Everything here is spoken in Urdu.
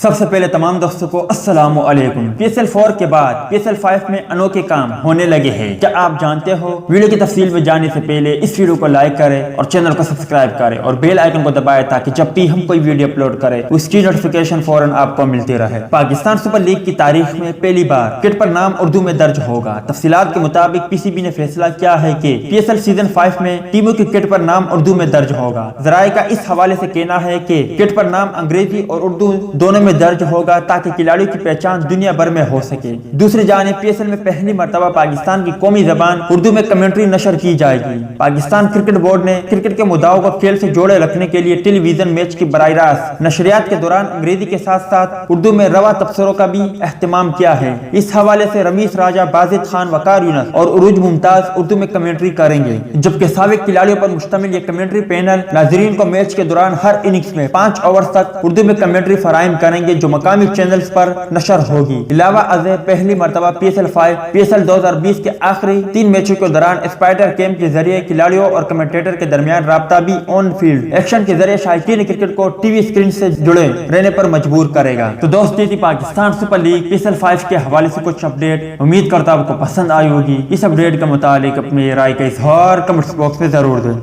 سب سے پہلے تمام دوستوں کو السلام علیکم۔ PSL 4 کے بعد PSL 5 میں انوکھے کام ہونے لگے ہیں، کیا آپ جانتے ہو؟ ویڈیو کی تفصیل میں جانے سے پہلے اس ویڈیو کو لائک کریں اور چینل کو سبسکرائب کریں اور بیل آئیکن کو دبائیں تاکہ جب بھی ہم کوئی ویڈیو اپلوڈ کریں اس کی نوٹیفیکیشن فوراً آپ کو ملتی رہے۔ پاکستان سپر لیگ کی تاریخ میں پہلی بار کرکٹ پر نام اردو میں درج ہوگا۔ تفصیلات کے مطابق PCB نے فیصلہ کیا ہے کہ PSL سیزن 5 میں ٹیموں کی کرکٹ پر نام اردو میں درج ہوگا۔ ذرائع کا اس حوالے سے کہنا ہے کہ کرکٹ پر نام انگریزی اور اردو دونوں میں درج ہوگا تاکہ کھلاڑیوں کی پہچان دنیا بھر میں ہو سکے۔ دوسری جانب PSL میں پہلی مرتبہ پاکستان کی قومی زبان اردو میں کمنٹری نشر کی جائے گی۔ پاکستان کرکٹ بورڈ نے کرکٹ کے مدعوں کو کھیل سے جوڑے رکھنے کے لیے ٹیلی ویژن میچ کی براہ راست نشریات کے دوران انگریزی کے ساتھ ساتھ اردو میں رواں تبصروں کا بھی اہتمام کیا ہے۔ اس حوالے سے رمیش راجہ، بازد خان، وقار یونس اور عروج ممتاز اردو میں کمنٹری کریں گے، جبکہ سابق کھلاڑیوں پر مشتمل یہ کمنٹری پینل ناظرین کو میچ کے دوران ہر اننگز میں 5 اوورز تک اردو میں کمنٹری فراہم کریں گے جو مقامی چینلز پر نشر ہوگی۔ علاوہ ازیں پہلی مرتبہ PSL 5 PSL 2020 کے آخری 3 میچوں کے دوران اسپائڈر کیم کے ذریعے کھلاڑیوں اور کمنٹیٹر کے درمیان رابطہ بھی آن فیلڈ ایکشن کے ذریعے شائقین کرکٹ کو ٹی وی اسکرین سے جڑے رہنے پر مجبور کرے گا۔ تو دوست یہ تھی پاکستان سپر لیگ PSL 5 کے حوالے سے کچھ اپڈیٹ، امید کرتا ہوں آپ کو پسند آئی ہوگی۔ اس اپڈیٹ کے متعلق اپنی رائے کا اظہار کمنٹس باکس میں ضرور دیں۔